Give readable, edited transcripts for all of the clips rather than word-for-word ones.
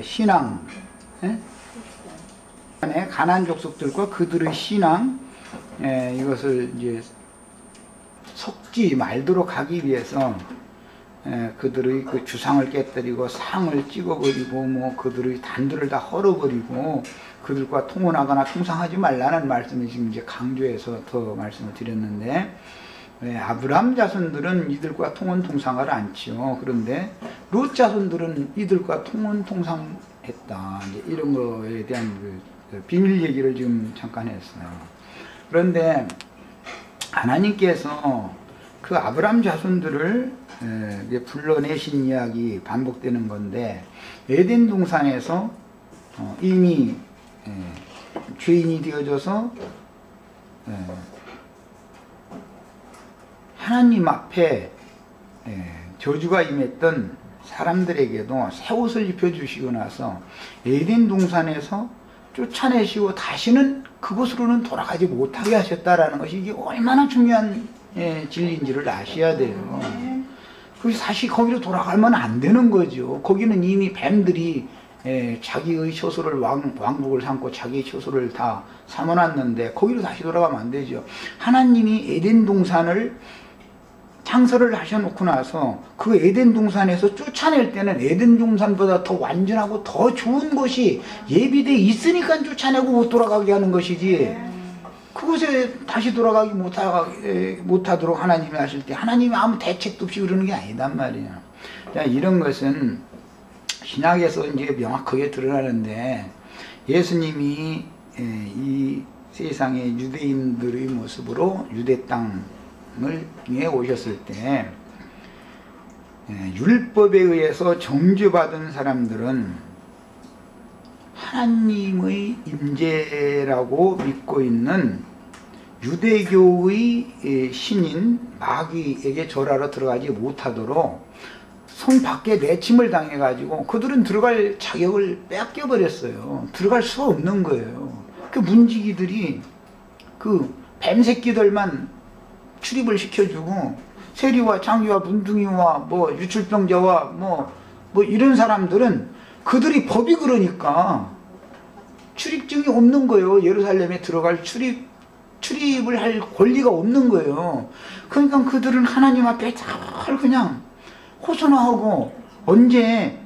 신앙, 가나안 족속들과 그들의 신앙, 이것을 이제 속지 말도록 하기 위해서 그들의 그 주상을 깨뜨리고 상을 찍어버리고 뭐 그들의 단들을 다 헐어버리고 그들과 통혼하거나 통상하지 말라는 말씀을 지금 이제 강조해서 더 말씀을 드렸는데, 아브라함 자손들은 이들과 통혼 통상을 않지요. 그런데 롯 자손들은 이들과 통혼 통상했다. 이제 이런 거에 대한 그 비밀 얘기를 지금 잠깐 했어요. 그런데 하나님께서 그 아브라함 자손들을 불러내신 이야기 반복되는 건데, 에덴 동산에서 이미 죄인이 되어져서 하나님 앞에 저주가 임했던 사람들에게도 새 옷을 입혀주시고 나서 에덴 동산에서 쫓아내시고 다시는 그곳으로는 돌아가지 못하게 하셨다라는 것이 이게 얼마나 중요한 진리인지를 아셔야 돼요. 그 사실 거기로 돌아가면 안 되는 거죠. 거기는 이미 뱀들이 자기의 처소를 왕국을 삼고 자기의 처소를 다 삼아놨는데 거기로 다시 돌아가면 안 되죠. 하나님이 에덴 동산을 창설을 하셔놓고 나서 그 에덴 동산에서 쫓아낼 때는 에덴 동산보다 더 완전하고 더 좋은 곳이 예비되어 있으니까 쫓아내고 못 돌아가게 하는 것이지, 그곳에 다시 돌아가기 못하도록 하나님이 하실 때 하나님이 아무 대책도 없이 그러는 게 아니단 말이야. 이런 것은 신약에서 이제 명확하게 드러나는데, 예수님이 이 세상의 유대인들의 모습으로 유대 땅에 오셨을 때 율법에 의해서 정죄받은 사람들은 하나님의 임재라고 믿고 있는 유대교의 신인 마귀에게 절하러 들어가지 못하도록 손 밖에 내침을 당해가지고 그들은 들어갈 자격을 뺏겨버렸어요. 들어갈 수가 없는 거예요. 그 문지기들이 그 뱀새끼들만 출입을 시켜주고, 세리와 장기와 문둥이와 뭐 유출병자와 뭐 이런 사람들은 그들이 법이 그러니까 출입증이 없는 거예요. 예루살렘에 들어갈 출입을 할 권리가 없는 거예요. 그러니까 그들은 하나님 앞에 잘 그냥 호소하고, 언제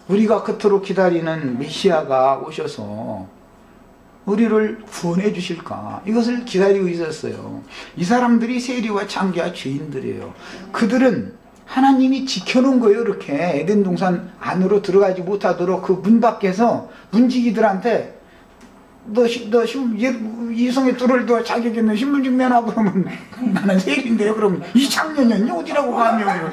우리가 그토록 기다리는 메시아가 오셔서 우리를 구원해 주실까, 이것을 기다리고 있었어요. 이 사람들이 세리와 장기와 죄인들이에요. 그들은 하나님이 지켜놓은 거예요. 이렇게 에덴 동산 안으로 들어가지 못하도록 그 문 밖에서 문지기들한테 너 이성의 뚫을 둬 자격 있는 신분증 내놔. 그러면 나는 세리인데요. 그러면 이 장년이 어디라고 가면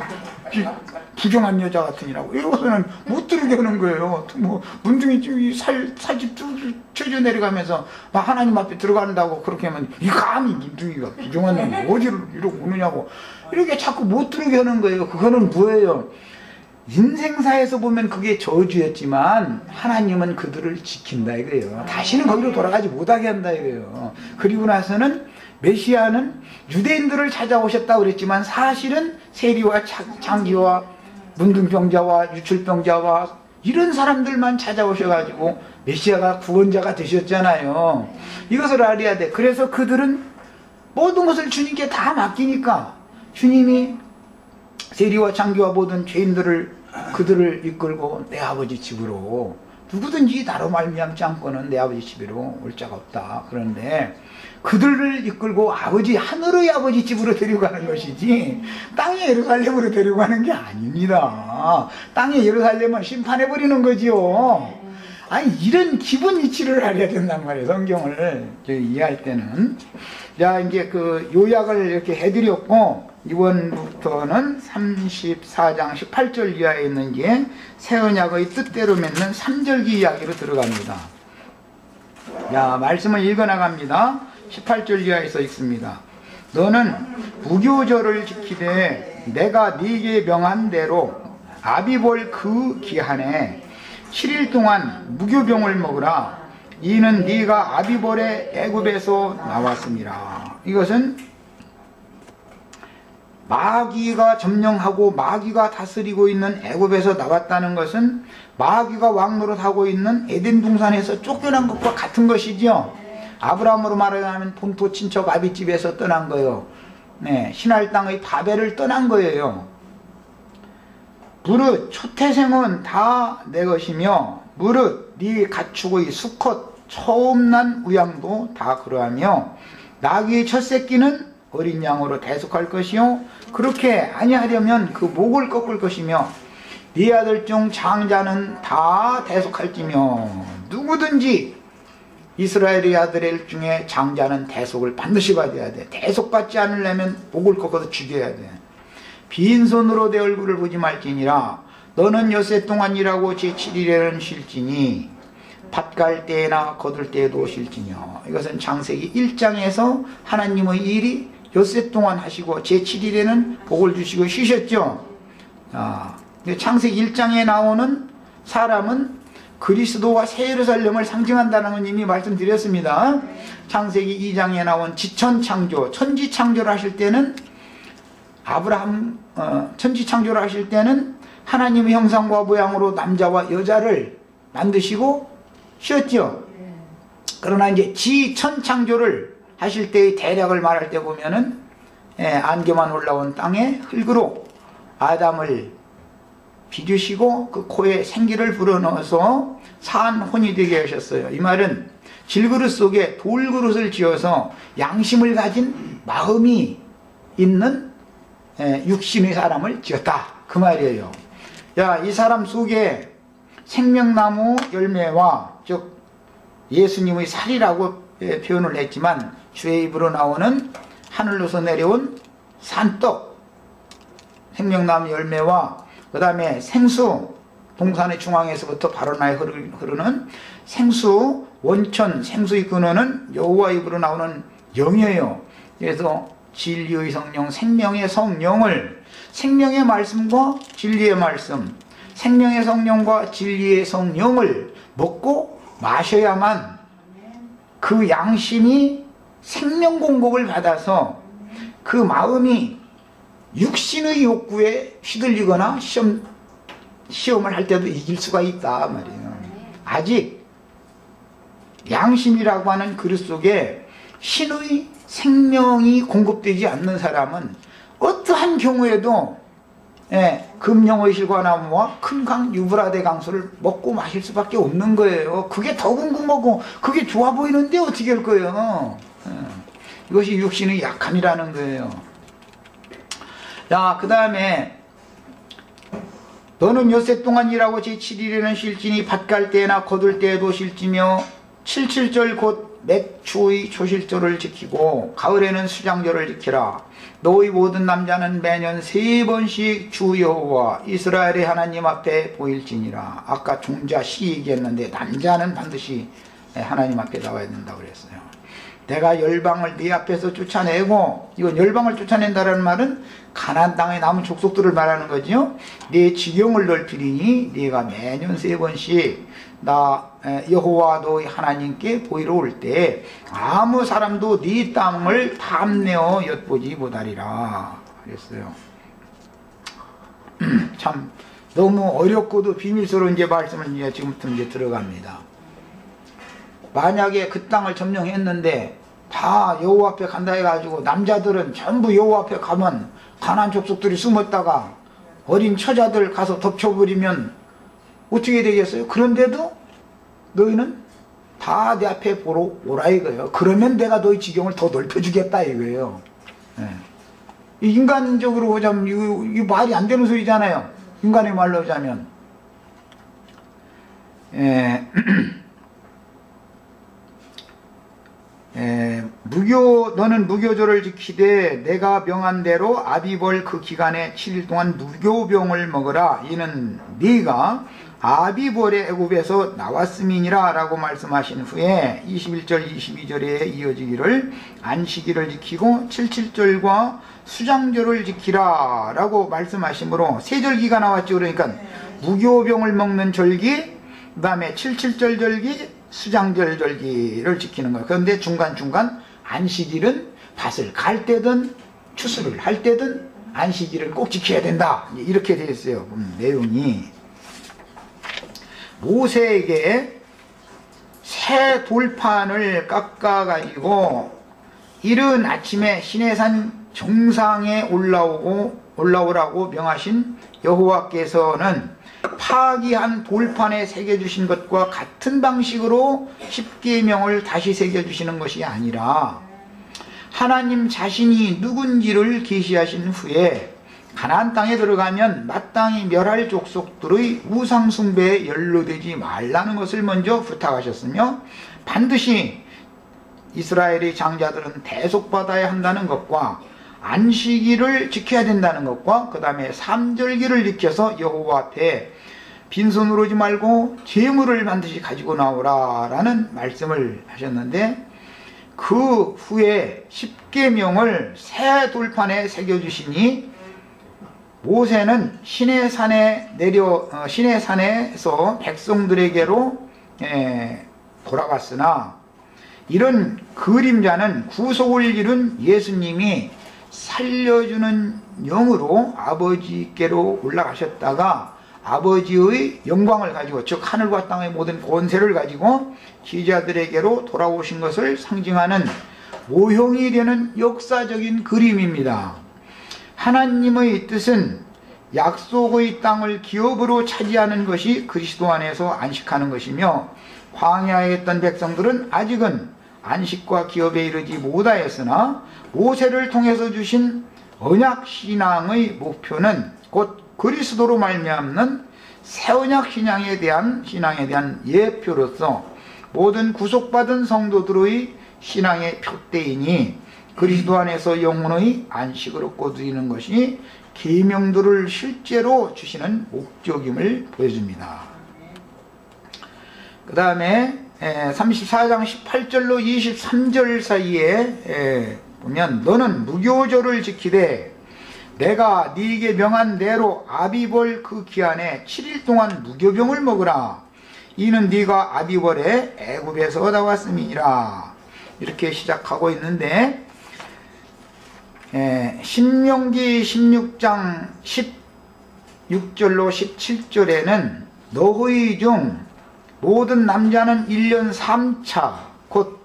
부정한 여자 같으니라고 이러고서는 못 들게 하는 거예요. 뭐 문둥이 살집 쭉 쳐져 내려가면서 막 하나님 앞에 들어간다고 그렇게 하면, 이 감히 문둥이가 부정한 놈이 어디로 이러고 오느냐고 이렇게 자꾸 못 들게 하는 거예요. 그거는 뭐예요? 인생사에서 보면 그게 저주였지만 하나님은 그들을 지킨다 이거예요. 다시는 거기로 돌아가지 못하게 한다 이거예요. 그리고 나서는 메시아는 유대인들을 찾아오셨다고 그랬지만 사실은 세리와 장기와 문둥병자와 유출병자와 이런 사람들만 찾아오셔가지고 메시아가 구원자가 되셨잖아요. 이것을 알아야 돼. 그래서 그들은 모든 것을 주님께 다 맡기니까 주님이 세리와 장기와 모든 죄인들을 그들을 이끌고 내 아버지 집으로, 누구든지 나로 말미암지 않고는 내 아버지 집으로 올 자가 없다. 그런데 그들을 이끌고 하늘의 아버지 집으로 데려가는 것이지 땅의 예루살렘으로 데려가는 게 아닙니다. 땅의 예루살렘은 심판해버리는 거지요. 아니, 이런 기본 이치를 알아야 된단 말이에요. 성경을 이해할 때는. 자, 이제 그 요약을 이렇게 해드렸고, 이번부터는 34장 18절 이하에 있는 게 새 언약의 뜻대로 맺는 3절기 이야기로 들어갑니다. 자, 말씀을 읽어나갑니다. 18절 이하에 써 있습니다. 너는 무교절을 지키되 내가 네게 명한 대로 아비볼 그 기한에 7일 동안 무교병을 먹으라. 이는 네가 아비볼의 애굽에서 나왔습니다. 이것은 마귀가 점령하고 마귀가 다스리고 있는 애굽에서 나왔다는 것은 마귀가 왕노릇하고 있는 에덴 동산에서 쫓겨난 것과 같은 것이죠. 아브라함으로 말하자면 본토 친척 아비집에서 떠난 거예요. 네, 신할 땅의 바벨을 떠난 거예요. 무릇 초태생은 다 내 것이며 무릇 네 가축의 수컷 처음 난 우양도 다 그러하며 나귀의 첫 새끼는 어린 양으로 대속할 것이요 그렇게 아니하려면 그 목을 꺾을 것이며 네 아들 중 장자는 다 대속할지며 누구든지 이스라엘의 아들 중에 장자는 대속을 반드시 받아야 돼. 대속받지 않으려면 목을 꺾어서 죽여야 돼. 빈손으로 내 얼굴을 보지 말지니라. 너는 엿새 동안 일하고 제7일에는 쉴지니 밭 갈 때나 거둘 때에도 쉴지며. 이것은 창세기 1장에서 하나님의 일이 엿새 동안 하시고 제7일에는 복을 주시고 쉬셨죠. 창세기 1장에 나오는 사람은 그리스도와 새 예루살렘을 상징한다는 건 이미 말씀드렸습니다. 창세기 2장에 나온 지천창조, 천지창조를 하실 때는 천지창조를 하실 때는 하나님의 형상과 모양으로 남자와 여자를 만드시고 쉬었죠. 그러나 이제 지천창조를 하실 때의 대략을 말할 때 보면은 안개만 올라온 땅에 흙으로 아담을 빚으시고 그 코에 생기를 불어넣어서 산 혼이 되게 하셨어요. 이 말은 질그릇 속에 돌그릇을 지어서 양심을 가진 마음이 있는 육신의 사람을 지었다 그 말이에요. 이 사람 속에 생명나무 열매와 즉 예수님의 살이라고 표현을 했지만 주의 입으로 나오는 하늘로서 내려온 산떡 생명나무 열매와 그 다음에 생수, 동산의 중앙에서부터 바로나에 흐르는 생수, 원천, 생수의 근원은 여호와 입으로 나오는 영이에요. 그래서 진리의 성령, 생명의 성령을 생명의 말씀과 진리의 말씀, 생명의 성령과 진리의 성령을 먹고 마셔야만 그 양심이 생명 공급을 받아서 그 마음이 육신의 욕구에 휘둘리거나 시험을 할 때도 이길 수가 있다 말이에요. 아직 양심이라고 하는 그릇 속에 신의 생명이 공급되지 않는 사람은 어떠한 경우에도 금령의 실과나무와 큰 강 유브라데 강수를 먹고 마실 수밖에 없는 거예요. 그게 더 궁금하고 그게 좋아 보이는데 어떻게 할 거예요. 이것이 육신의 약함이라는 거예요. 그 다음에 너는 엿새 동안 일하고 제7일에는 쉴지니 밭 갈 때나 거둘 때에도 쉴지며 77절 곧 맥추의 초실절을 지키고 가을에는 수장절을 지키라. 너희 모든 남자는 매년 3번씩 주 여호와 이스라엘의 하나님 앞에 보일지니라. 아까 종자 시 얘기했는데 남자는 반드시 하나님 앞에 나와야 된다고 그랬어요. 내가 열방을 네 앞에서 쫓아내고, 이건 열방을 쫓아낸다는 말은 가나안 땅에 남은 족속들을 말하는 거죠. 네 지경을 넓히리니 네가 매년 3번씩 나 여호와 너희 하나님께 보이러 올 때 아무 사람도 네 땅을 탐내어 엿보지 못하리라 그랬어요. 참 너무 어렵고도 비밀스러운 이제 말씀을 이제 지금부터 이제 들어갑니다. 만약에 그 땅을 점령했는데 다 여호와 앞에 간다 해가지고 남자들은 전부 여호와 앞에 가면 가나안 족속들이 숨었다가 어린 처자들 가서 덮쳐버리면 어떻게 되겠어요? 그런데도 너희는 다 내 앞에 보러 오라 이거예요. 그러면 내가 너희 지경을 더 넓혀주겠다 이거예요. 인간적으로 보자면 이 말이 안 되는 소리잖아요. 인간의 말로 하자면 너는 무교절을 지키되 내가 명한 대로 아비벌 그 기간에 7일 동안 무교병을 먹으라. 이는 네가 아비벌의 애굽에서 나왔음이니라 라고 말씀하신 후에 21절 22절에 이어지기를 안식일을 지키고 77절과 수장절을 지키라 라고 말씀하시므로 세 절기가 나왔죠. 그러니까 무교병을 먹는 절기, 그 다음에 77절 절기, 수장절 절기를 지키는 거예요. 그런데 중간중간 안식일은 밭을 갈 때든 추수를 할 때든 안식일을 꼭 지켜야 된다. 이렇게 되어 있어요. 내용이. 모세에게 새 돌판을 깎아가지고 이른 아침에 시내산 정상에 올라오라고 명하신 여호와께서는 파기한 돌판에 새겨주신 것과 같은 방식으로 십계명을 다시 새겨주시는 것이 아니라 하나님 자신이 누군지를 계시하신 후에 가나안 땅에 들어가면 마땅히 멸할 족속들의 우상 숭배에 연루되지 말라는 것을 먼저 부탁하셨으며 반드시 이스라엘의 장자들은 대속받아야 한다는 것과 안식일을 지켜야 된다는 것과 그 다음에 삼절기를 지켜서 여호와 앞에 빈손으로 오지 말고 제물을 반드시 가지고 나오라 라는 말씀을 하셨는데, 그 후에 십계명을 새 돌판에 새겨주시니 모세는 시내산에서 백성들에게로 돌아갔으나 이런 그림자는 구속을 이룬 예수님이 살려주는 영으로 아버지께로 올라가셨다가 아버지의 영광을 가지고, 즉 하늘과 땅의 모든 권세를 가지고 지자들에게로 돌아오신 것을 상징하는 모형이 되는 역사적인 그림입니다. 하나님의 뜻은 약속의 땅을 기업으로 차지하는 것이 그리스도 안에서 안식하는 것이며, 광야에 있던 백성들은 아직은 안식과 기업에 이르지 못하였으나 모세를 통해서 주신 언약신앙의 목표는 곧 그리스도로 말미암는 새언약 신앙에 대한 예표로서 모든 구속받은 성도들의 신앙의 표대이니 그리스도 안에서 영혼의 안식을 얻고 누리는 것이 계명들을 실제로 주시는 목적임을 보여줍니다. 그 다음에 34장 18절로 23절 사이에 보면 너는 무교절을 지키되 내가 네게 명한 대로 아비벌 그 기한에 7일 동안 무교병을 먹으라. 이는 네가 아비벌에 애굽에서 나왔음이니라. 이렇게 시작하고 있는데, 신명기 16장 16절로 17절에는 너희 중 모든 남자는 1년 3차 곧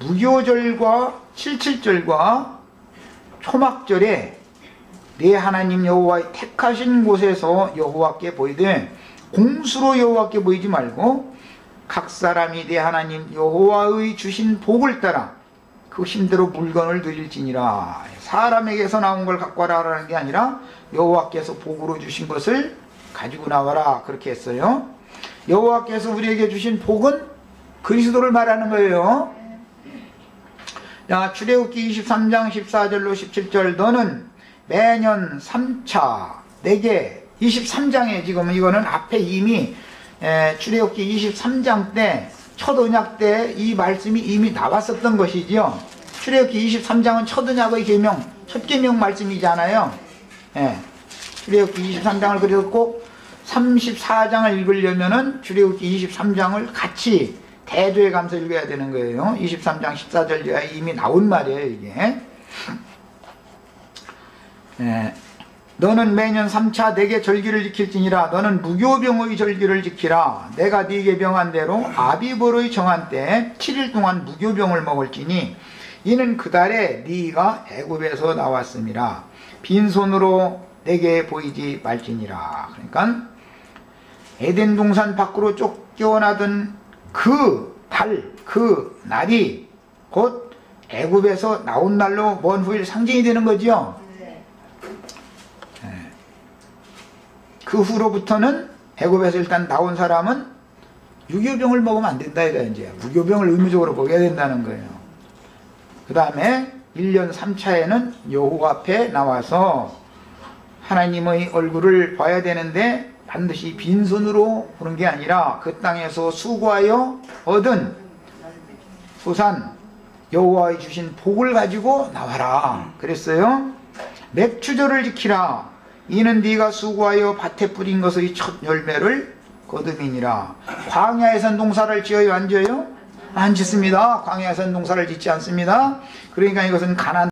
무교절과 77절과 초막절에 네 하나님 여호와의 택하신 곳에서 여호와께 보이되 공수로 여호와께 보이지 말고 각 사람이 네 하나님 여호와의 주신 복을 따라 그 힘대로 물건을 드릴지니라. 사람에게서 나온 걸 갖고 와라라는 게 아니라 여호와께서 복으로 주신 것을 가지고 나와라, 그렇게 했어요. 여호와께서 우리에게 주신 복은 그리스도를 말하는 거예요. 자, 출애굽기 23장 14절로 17절 너는 매년 3차 내게 23장에 지금 이거는 앞에 이미 출애굽기 23장 때 첫 언약 때 이 말씀이 이미 나왔었던 것이지요. 출애굽기 23장은 첫 언약의 계명, 첫 계명 말씀이잖아요. 출애굽기 23장을 그래서 꼭 34장을 읽으려면은 출애굽기 23장을 같이 대조해 가면서 읽어야 되는 거예요. 23장 14절 이미 나온 말이에요, 이게. 너는 매년 3차 내게 절기를 지킬지니라. 너는 무교병의 절기를 지키라. 내가 네게 명한 대로 아비벌의 정한 때 7일 동안 무교병을 먹을지니 이는 그 달에 네가 애굽에서 나왔음이라. 빈손으로 내게 보이지 말지니라. 그러니까 에덴 동산 밖으로 쫓겨나던 그 달, 그 날이 곧 애굽에서 나온 날로 먼 후일 상징이 되는 거죠. 그 후로부터는 애굽에서 일단 나온 사람은 유교병을 먹으면 안 된다 이거야. 이제 무교병을 의무적으로 먹여야 된다는 거예요. 그 다음에 1년 3차에는 여호와 앞에 나와서 하나님의 얼굴을 봐야 되는데 반드시 빈손으로 오는 게 아니라 그 땅에서 수고하여 얻은 소산 여호와의 주신 복을 가지고 나와라 그랬어요. 맥추절을 지키라. 이는 네가 수고하여 밭에 뿌린 것의 첫 열매를 거둠이니라. 광야에선 농사를 지어요, 안 지어요? 안 짓습니다. 광야에선 농사를 짓지 않습니다. 그러니까 이것은 가나안